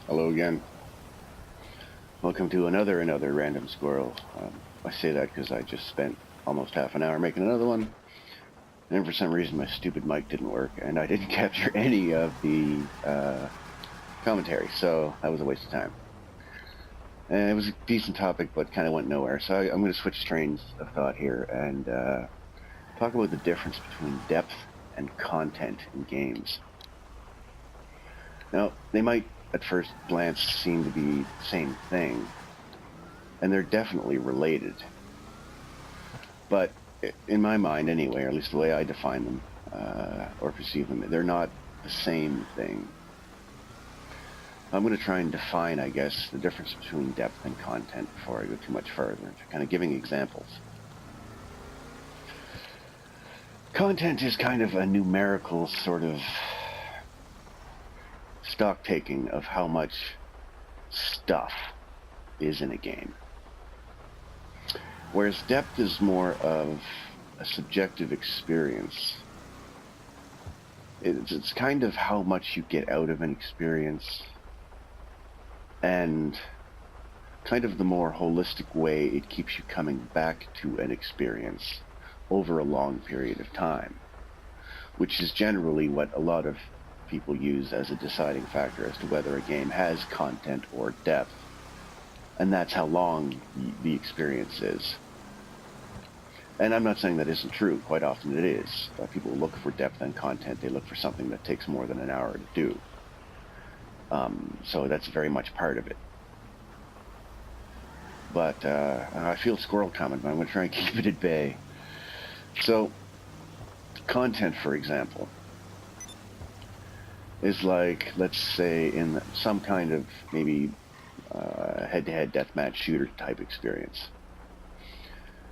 Hello again. Welcome to another random squirrel. I say that because I just spent almost half an hour making another one, and then for some reason my stupid mic didn't work, and I didn't capture any of the commentary, so that was a waste of time. And it was a decent topic, but kind of went nowhere. So I'm going to switch trains of thought here and talk about the difference between depth and content in games. Now, they might at first glance seem to be the same thing, and they're definitely related. But in my mind, anyway, or at least the way I define them or perceive them, they're not the same thing. I'm going to try and define, I guess, the difference between depth and content before I go too much further into kind of giving examples. Content is kind of a numerical sort of stock taking of how much stuff is in a game. Whereas depth is more of a subjective experience. It's kind of how much you get out of an experience and kind of the more holistic way it keeps you coming back to an experience over a long period of time, which is generally what a lot of people use as a deciding factor as to whether a game has content or depth, and that's how long the experience is. And I'm not saying that isn't true. Quite often it is. People look for depth and content. They look for something that takes more than an hour to do. So that's very much part of it. But I feel squirrel coming, but I'm going to try and keep it at bay. So content, for example, is like, let's say, in some kind of maybe head-to-head deathmatch shooter type experience.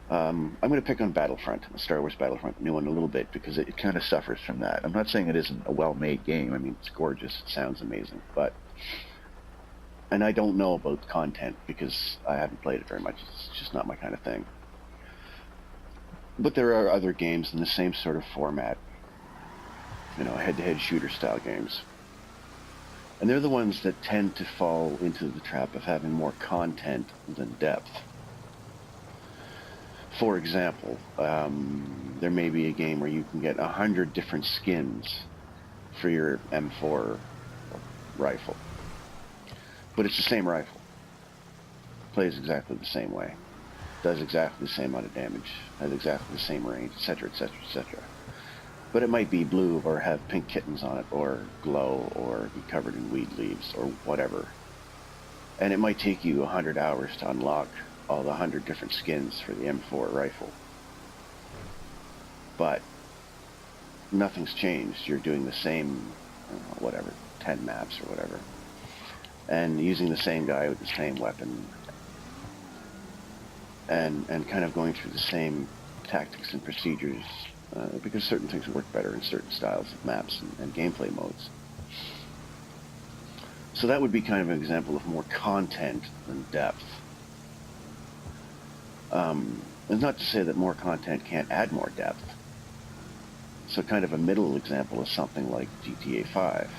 I'm going to pick on Battlefront, Star Wars Battlefront, the new one, a little bit, because it kind of suffers from that. I'm not saying it isn't a well-made game. I mean, it's gorgeous. It sounds amazing. And I don't know about the content because I haven't played it very much. It's just not my kind of thing. But there are other games in the same sort of format, head-to-head shooter-style games. And they're the ones that tend to fall into the trap of having more content than depth. For example, there may be a game where you can get 100 different skins for your M4 rifle. But it's the same rifle. Plays exactly the same way. Does exactly the same amount of damage. Has exactly the same range, etc., etc., etc. But it might be blue or have pink kittens on it, or glow, or be covered in weed leaves, or whatever. And it might take you 100 hours to unlock all the 100 different skins for the M4 rifle. But nothing's changed. You're doing the same, 10 maps or whatever. And using the same guy with the same weapon. And kind of going through the same tactics and procedures, because certain things work better in certain styles of maps and gameplay modes. So that would be kind of an example of more content than depth. It's not to say that more content can't add more depth. So kind of a middle example is something like GTA 5.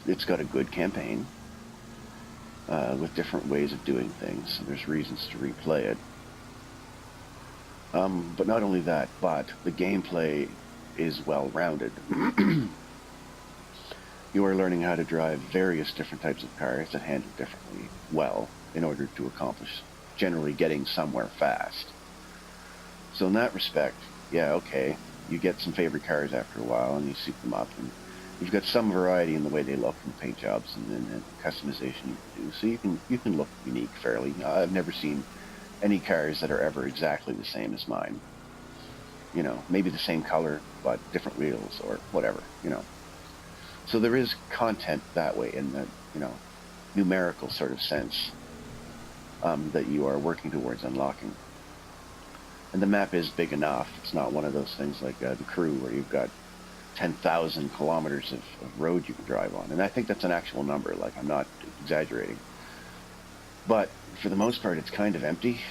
It's got a good campaign with different ways of doing things, and there's reasons to replay it. But not only that, but the gameplay is well-rounded. You are learning how to drive various different types of cars that handle differently well in order to accomplish generally getting somewhere fast. So in that respect, yeah, okay, you get some favorite cars after a while and you soup them up, and you've got some variety in the way they look and paint jobs and customization you can do. So you can look unique fairly. I've never seen any cars that are ever exactly the same as mine. Maybe the same color, but different wheels or whatever, So there is content that way in the, numerical sort of sense that you are working towards unlocking. And the map is big enough. It's not one of those things like The Crew where you've got 10,000 kilometers of road you can drive on. And I think that's an actual number, like I'm not exaggerating. But for the most part, it's kind of empty.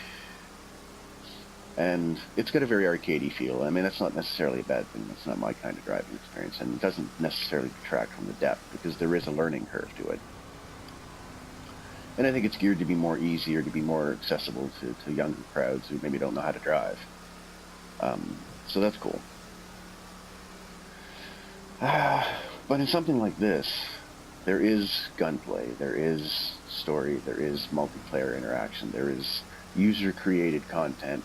And it's got a very arcadey feel. I mean, that's not necessarily a bad thing. That's not my kind of driving experience, and it doesn't necessarily detract from the depth because there is a learning curve to it. And I think it's geared to be more easier, to be more accessible to younger crowds who maybe don't know how to drive. So that's cool. But in something like this, there is gunplay, there is story, there is multiplayer interaction, there is user-created content.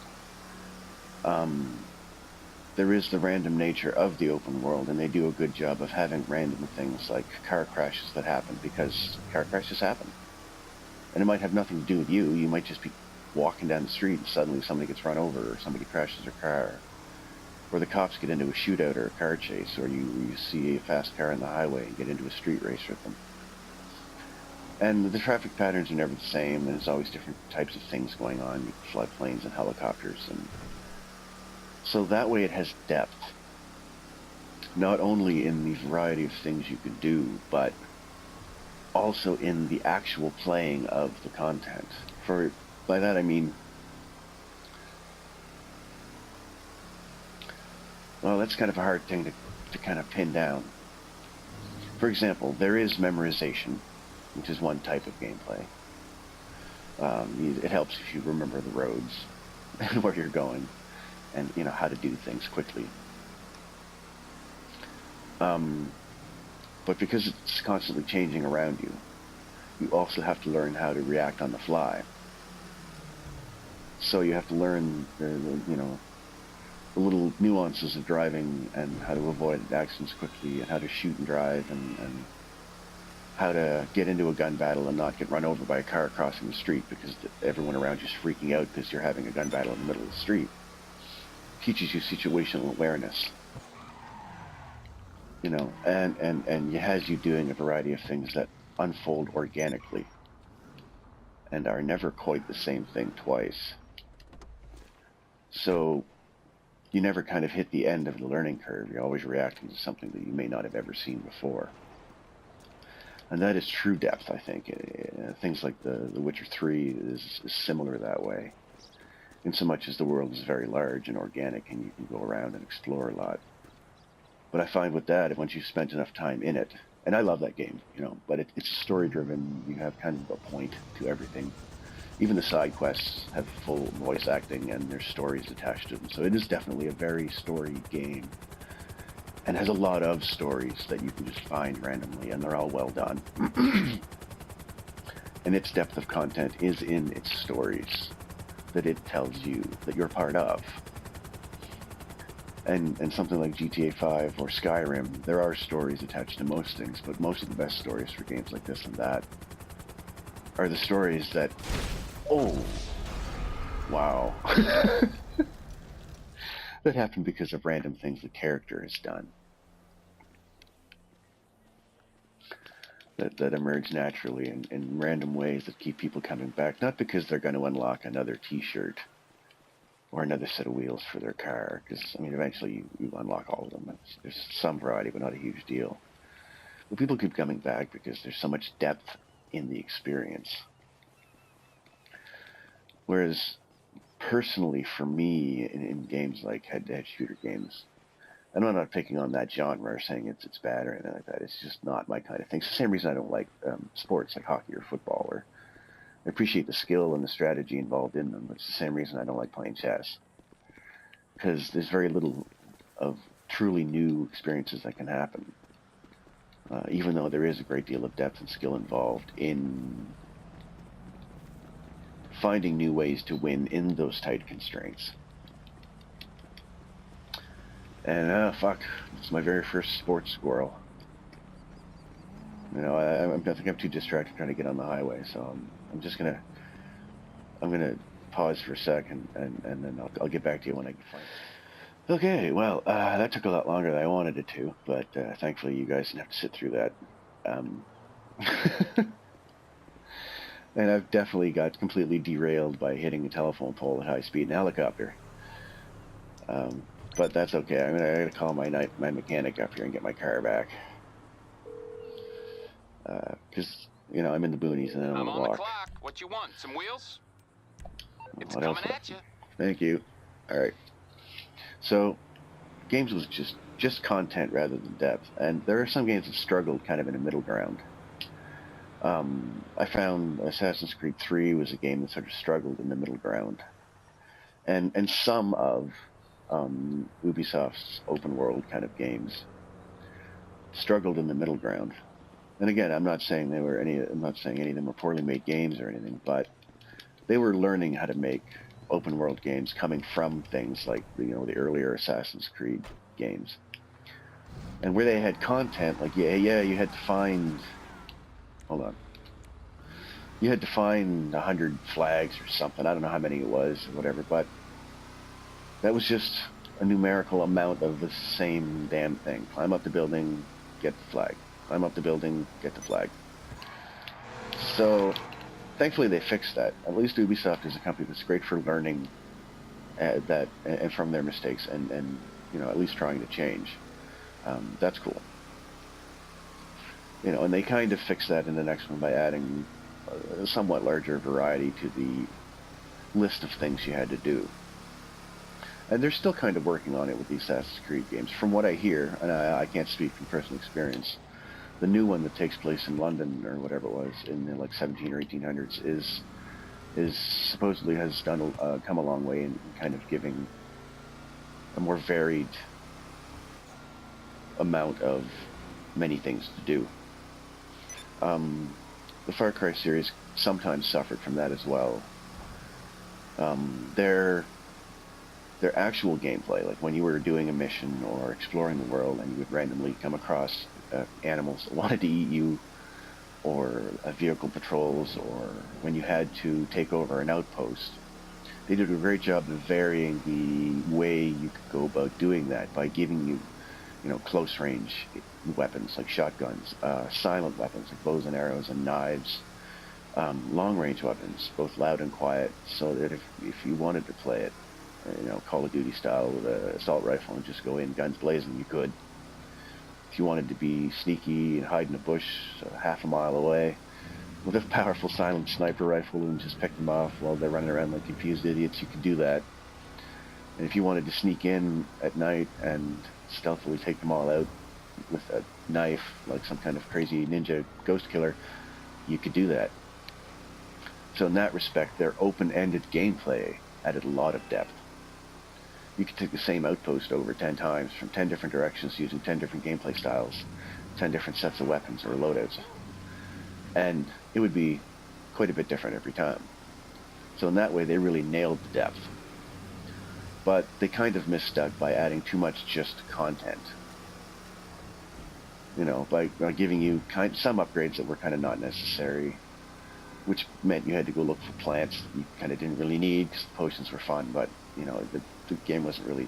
There is the random nature of the open world, and they do a good job of having random things like car crashes that happen because car crashes happen. And it might have nothing to do with you. You might just be walking down the street and suddenly somebody gets run over, or somebody crashes their car, or the cops get into a shootout or a car chase, or you see a fast car on the highway and get into a street race with them. And the traffic patterns are never the same, and there's always different types of things going on. You can fly planes and helicopters, and so that way it has depth, not only in the variety of things you can do, but also in the actual playing of the content. By that I mean, well, that's kind of a hard thing to kind of pin down. For example, there is memorization, which is one type of gameplay. It helps if you remember the roads and where you're going, and you know how to do things quickly. But because it's constantly changing around you, you also have to learn how to react on the fly. So you have to learn the little nuances of driving and how to avoid accidents quickly, and how to shoot and drive, and how to get into a gun battle and not get run over by a car crossing the street because everyone around you is freaking out because you're having a gun battle in the middle of the street. It teaches you situational awareness. And it has you doing a variety of things that unfold organically and are never quite the same thing twice. So you never kind of hit the end of the learning curve. You're always reacting to something that you may not have ever seen before. And that is true depth, I think. Things like The Witcher 3 is similar that way, in so much as the world is very large and organic and you can go around and explore a lot. But I find with that, once you've spent enough time in it, and I love that game, but it's story-driven. You have kind of a point to everything. Even the side quests have full voice acting, and there's stories attached to them. So it is definitely a very story game, and has a lot of stories that you can just find randomly, and they're all well done. And its depth of content is in its stories that it tells you that you're part of. And something like GTA 5 or Skyrim, there are stories attached to most things, but most of the best stories for games like this and that are the stories that, oh, wow, that happen because of random things the character has done. That emerge naturally in random ways that keep people coming back, not because they're going to unlock another t-shirt or another set of wheels for their car, because, I mean, eventually you unlock all of them. There's some variety, but not a huge deal. But people keep coming back because there's so much depth in the experience. Whereas, personally, for me, in games like head-to-head shooter games, and I'm not picking on that genre or saying it's bad or anything like that. It's just not my kind of thing. It's the same reason I don't like sports like hockey or football, where I appreciate the skill and the strategy involved in them. It's the same reason I don't like playing chess, because there's very little of truly new experiences that can happen, even though there is a great deal of depth and skill involved in finding new ways to win in those tight constraints. And fuck, it's my very first sports squirrel. I think I'm too distracted trying to get on the highway, so I'm gonna pause for a second, and then I'll get back to you when I can find it. Okay, well, that took a lot longer than I wanted it to, but thankfully you guys didn't have to sit through that. And I've definitely got completely derailed by hitting a telephone pole at high speed in a helicopter. But that's okay. I'm gonna call my mechanic up here and get my car back. Because, I'm in the boonies and I don't want to walk. I'm on the clock. What you want? Some wheels? It's What coming else? at you. Thank you. All right. So games was just content rather than depth, and there are some games that struggled kind of in a middle ground. I found Assassin's Creed 3 was a game that sort of struggled in the middle ground, and some of Ubisoft's open world kind of games struggled in the middle ground. And again, I'm not saying any of them were poorly made games or anything, but they were learning how to make open world games coming from things like the earlier Assassin's Creed games, and where they had content, like you had to find, hold on, you had to find 100 flags or something. I don't know how many it was or whatever, but that was just a numerical amount of the same damn thing. Climb up the building, get the flag. Climb up the building, get the flag. So thankfully they fixed that. At least Ubisoft is a company that's great for learning that and from their mistakes, and at least trying to change. That's cool. And they kind of fixed that in the next one by adding a somewhat larger variety to the list of things you had to do. And they're still kind of working on it with the Assassin's Creed games. From what I hear, and I can't speak from personal experience, the new one that takes place in London or whatever it was in the, like 17 or 1800s is supposedly has come a long way in kind of giving a more varied amount of many things to do. The Far Cry series sometimes suffered from that as well. Their actual gameplay, like when you were doing a mission or exploring the world and you would randomly come across animals that wanted to eat you, or vehicle patrols, or when you had to take over an outpost, they did a great job of varying the way you could go about doing that by giving you, close range weapons like shotguns, silent weapons like bows and arrows and knives, long range weapons, both loud and quiet, so that if you wanted to play it, Call of Duty style with an assault rifle and just go in guns blazing, you could. If you wanted to be sneaky and hide in a bush half a mile away with a powerful silent sniper rifle and just pick them off while they're running around like confused idiots, you could do that. And if you wanted to sneak in at night and stealthily take them all out with a knife, like some kind of crazy ninja ghost killer, you could do that. So in that respect, their open-ended gameplay added a lot of depth. You could take the same outpost over 10 times from 10 different directions using 10 different gameplay styles, 10 different sets of weapons or loadouts. And it would be quite a bit different every time. So in that way, they really nailed the depth. But they kind of misstepped by adding too much just content. By giving you some upgrades that were kind of not necessary, which meant you had to go look for plants that you kind of didn't really need because the potions were fun, but the game wasn't really,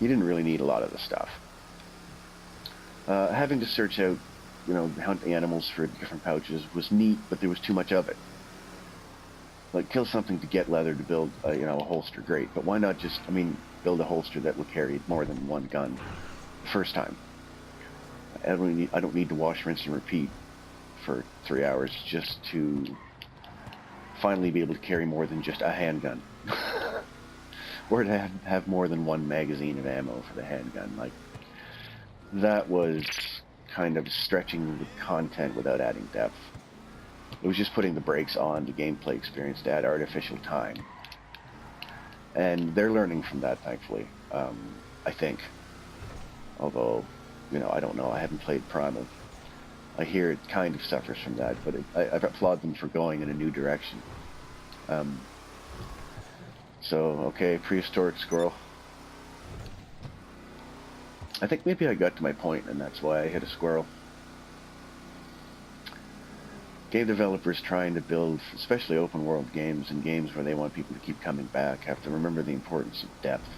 you didn't really need a lot of the stuff. Having to search out, hunt animals for different pouches was neat, but there was too much of it. Like, kill something to get leather to build a holster, great, but why not just build a holster that will carry more than one gun the first time? I don't need to wash, rinse, and repeat for 3 hours just to finally be able to carry more than just a handgun. Or to have more than one magazine of ammo for the handgun. Like, that was kind of stretching the content without adding depth. It was just putting the brakes on the gameplay experience to add artificial time. And they're learning from that, thankfully, I think. Although, I don't know. I haven't played Primal. I hear it kind of suffers from that, but I applaud them for going in a new direction. So, okay, prehistoric squirrel. I think maybe I got to my point, and that's why I hit a squirrel. Game developers trying to build, especially open world games and games where they want people to keep coming back, have to remember the importance of depth.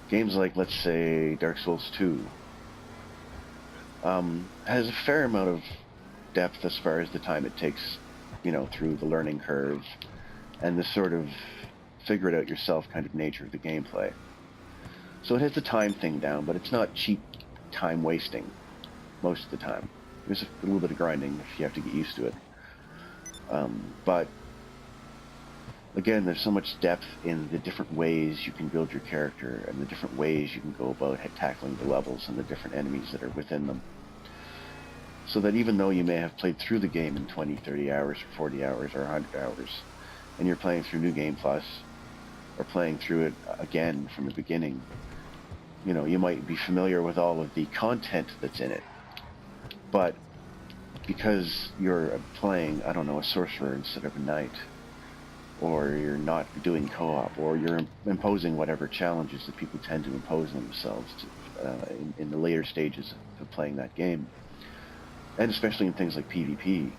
Games like, let's say, Dark Souls 2 has a fair amount of depth as far as the time it takes, through the learning curve and the sort of figure it out yourself kind of nature of the gameplay. So it has the time thing down, but it's not cheap time wasting most of the time. There's a little bit of grinding if you have to get used to it. But again, there's so much depth in the different ways you can build your character and the different ways you can go about tackling the levels and the different enemies that are within them. So that even though you may have played through the game in 20, 30 hours, or 40 hours, or 100 hours, and you're playing through New Game Plus, or playing through it again from the beginning, you know, you might be familiar with all of the content that's in it. But because you're playing, I don't know, a sorcerer instead of a knight, or you're not doing co-op, or you're imposing whatever challenges that people tend to impose on themselves in the later stages of playing that game, and especially in things like PvP,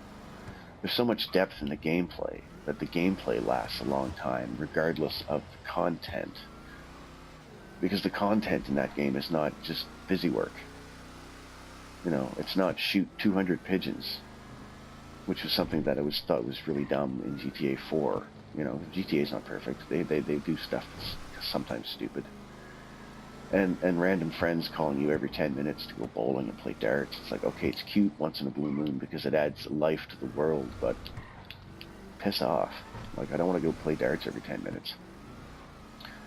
there's so much depth in the gameplay that the gameplay lasts a long time, regardless of the content. Because the content in that game is not just busy work. You know, it's not shoot 200 pigeons, which was something that I thought was really dumb in GTA 4. You know, GTA is not perfect. They do stuff that's sometimes stupid. And random friends calling you every 10 minutes to go bowling and play darts. It's like, okay, it's cute once in a blue moon because it adds life to the world, but piss off. Like, I don't want to go play darts every 10 minutes.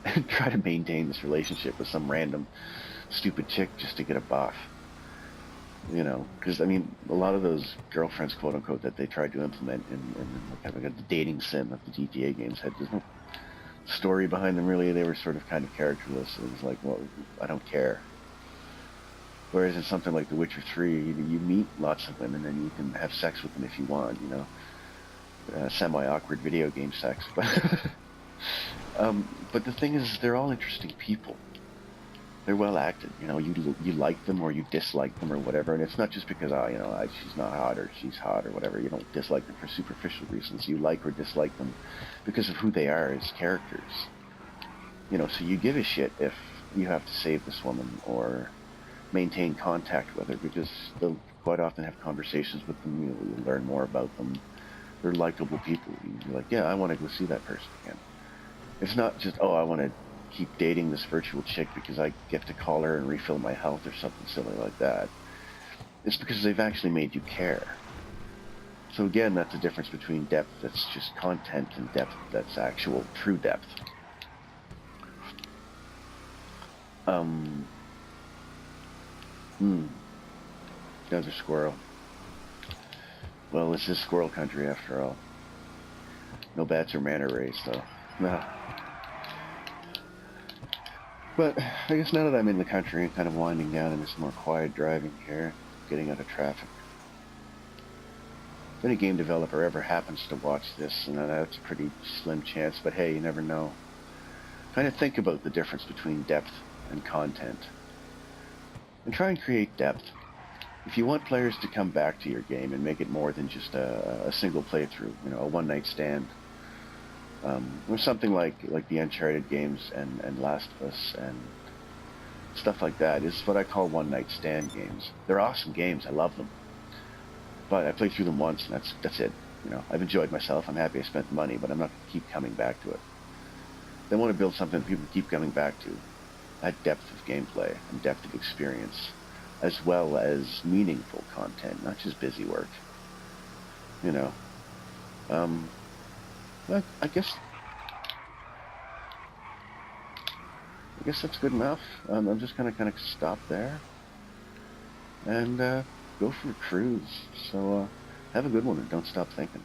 And try to maintain this relationship with some random stupid chick just to get a buff. You know, because, I mean, a lot of those girlfriends, quote-unquote, that they tried to implement in kind of the dating sim that the GTA games had, there's no story behind them, really. They were sort of kind of characterless. It was like, well, I don't care. Whereas in something like The Witcher 3, you meet lots of women and you can have sex with them if you want, you know. Semi-awkward video game sex. But the thing is, they're all interesting people. They're well acted, you know. You like them or you dislike them or whatever, and it's not just because you know, she's not hot or she's hot or whatever. You don't dislike them for superficial reasons. You like or dislike them because of who they are as characters. You know, so you give a shit if you have to save this woman or maintain contact with her because they'll quite often have conversations with them. You'll learn more about them. They're likable people. You're like, yeah, I want to go see that person again. It's not just, oh, I want to keep dating this virtual chick because I get to call her and refill my health or something silly like that. It's because they've actually made you care. So again, that's the difference between depth that's just content and depth that's actual true depth. Another squirrel. Well, this is squirrel country after all. No bats or manta rays, though. No. But I guess now that I'm in the country and kind of winding down into some more quiet driving here, getting out of traffic. If any game developer ever happens to watch this, and that's a pretty slim chance, but hey, you never know. Kind of think about the difference between depth and content. And try and create depth. If you want players to come back to your game and make it more than just a single playthrough, you know, a one-night stand, or something like the Uncharted games and Last of Us and stuff like that, is what I call one-night stand games. They're awesome games. I love them. But I played through them once, and that's it. You know, I've enjoyed myself. I'm happy I spent the money, but I'm not going to keep coming back to it. They want to build something that people keep coming back to. That depth of gameplay and depth of experience, as well as meaningful content, not just busy work. You know. I guess that's good enough. I'm just gonna kind of stop there and go for a cruise. So have a good one and don't stop thinking.